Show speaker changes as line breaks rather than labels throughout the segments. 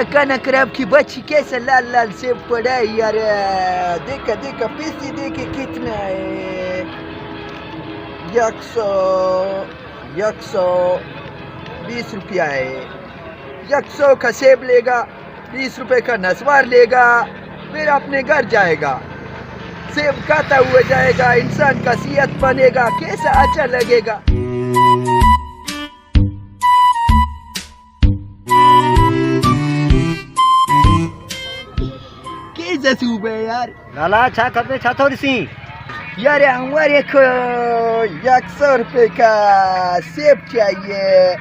यार कनक रब की बच्ची कैसा लाल लाल सेब पड़ा है यार। देखा देखा पैसे देखे कितना है। 120 रुपया है। 100 का सेब लेगा, 20 रुपए का नस्वार लेगा, फिर अपने घर जाएगा। सेब खाता हुआ जाएगा, इंसान का सेहत बनेगा, कैसा अच्छा लगेगा। कैसा सूब है यार।
लाला छा खपे छा थोड़ी सी
यार हमारे को 100 रुपए का सेब चाहिए।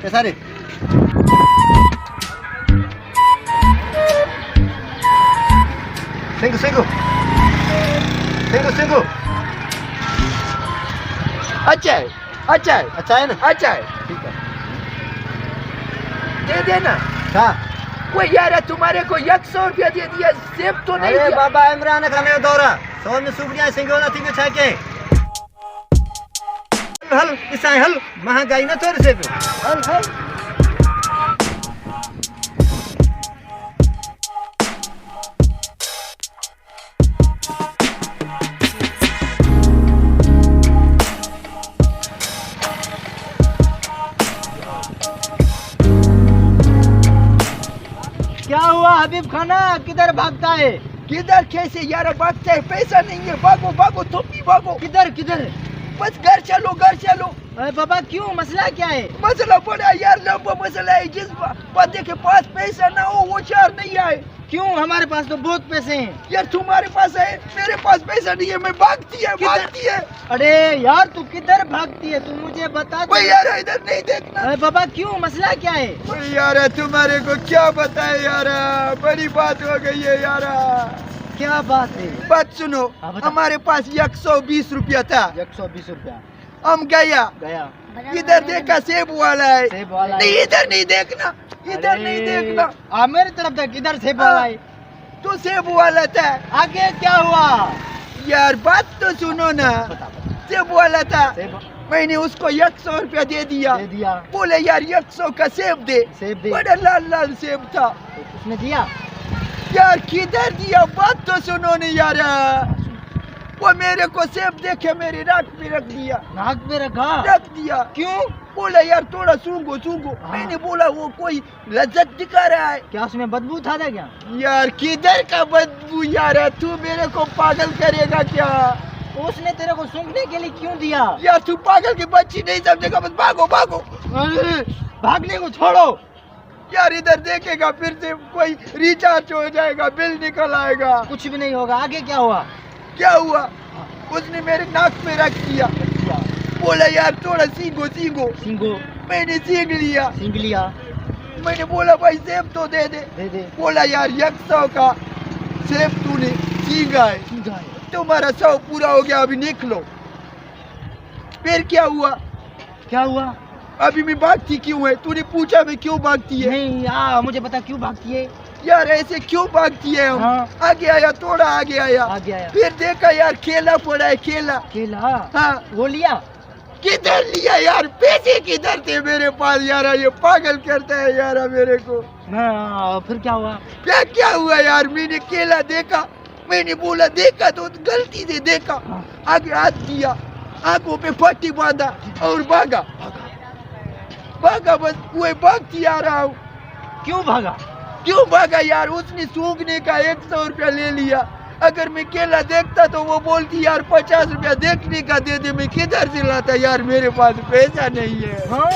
कैसा रे? सिंगू सिंगू सिंगू सिंगू।
अच्छा है, अच्छा है,
अच्छा है ना?
अच्छा है,
ठीक है,
दे देना।
हाँ।
कोई यार तुम्हारे को 100 रुपया दे दिया, सेब तो नहीं
अरे
दिया।
बाबा इमरान खाने दौरा सौ में सुबह सिंगोला थी में छा के हल ईसाई हल महंगाई ना थोड़े से हल हल। क्या हुआ हबीब खाना, किधर भागता है?
किधर कैसे यार भागता है, पैसा नहीं है, भागो भागो, तुम भी भागो।
किधर किधर?
बस घर चलो, घर चलो।
अरे बाबा क्यों, मसला क्या है?
मसला बड़ा यार, लंबा मसला है। जिस बंदे के पास पैसा ना हो वो चार नहीं आए।
क्यों, हमारे पास तो बहुत पैसे हैं।
यार तुम्हारे पास है, मेरे पास पैसा नहीं है। मैं भागती है, भागती है।
अरे यार तू किधर भागती है, तू मुझे बता।
कोई यार इधर नहीं देखना।
अरे बाबा क्यों, मसला क्या है?
कोई यार तुम्हारे को क्या बताए यार, बड़ी बात हो गई है यार।
क्या बात है?
बात सुनो,
हाँ, बता।
हमारे पास 120 रुपया था।
120 रुपया
हम गया, इधर देखा सेब वाला है।
सेब वाला है।
नहीं इधर नहीं देखना, इधर नहीं देखना।
मेरी तरफ देख, इधर सेब वाला है।
तो सेब वाला था।
आगे क्या हुआ?
यार बात तो सुनो ना।
बता।
सेब वाला था,
सेब
मैंने उसको 100 रुपया दे दिया।
दे दिया।
बोले यार 100 का सेब दे।
सेब दे।
बड़ा लाल लाल सेब था।
तो उसने दिया?
यार किधर दिया, बात तो सुनो नहीं यार। वो मेरे को सेब देखे मेरी नाक में रख दिया।
नाक में रखा?
रख दिया।
क्यों?
बोला यार थोड़ा सूंघो सूंघो।
हाँ।
मैंने बोला वो कोई लज्जत दिखा रहा है।
क्या उसमें बदबू था क्या?
यार किधर का बदबू यार, तू मेरे को पागल करेगा क्या?
उसने तेरे को सूंघने के लिए क्यों दिया?
यार तू पागल की बच्ची नहीं समझेगा, बस भागो भागो।
अरे भागने को छोड़ो।
यार इधर देखेगा फिर से कोई रिचार्ज हो जाएगा, बिल निकल आएगा।
कुछ भी नहीं होगा। आगे क्या हुआ?
क्या हुआ, उसने मेरे नाक में रख दिया। बोला यार थोड़ा सींगो सींगो।
सिंगो?
मैंने सींग लिया।
सिंग लिया?
मैंने बोला भाई सेब तो दे दे।
दे दे।
बोला यार 100 का सेब तूने सींगा है,
सिंगा है।
तुम्हारा 100 पूरा हो गया, अभी निकलो। फिर क्या हुआ?
क्या हुआ?
अभी मैं भागती क्यों है? तूने पूछा मैं क्यों भागती है?
नहीं मुझे पता क्यों भागती है।
यार ऐसे क्यों भागती है हम?
हाँ।
आगे आया, थोड़ा आगे आया।
आगे आया।
फिर देखा यार केला पड़ा है, केला।
केला?
हाँ।
वो लिया?
किधर लिया यार, पैसे किधर थे मेरे पास यार? ये पागल करता है यार मेरे को।
फिर क्या हुआ?
क्या हुआ यार, मैंने केला देखा, मैंने बोला देखा तो गलती से देखा।
हाँ।
आगे हाथ दिया, आंखों पे पट्टी बांधा और भागा भागा। बस वो भागती आ रहा हूँ।
क्यों भागा?
क्यों भागा यार, उसने सूंघने का 100 रुपया ले लिया। अगर मैं केला देखता तो वो बोलती यार 50 रुपया देखने का दे दे। मैं किधर से लाता यार, मेरे पास पैसा नहीं है।
हाँ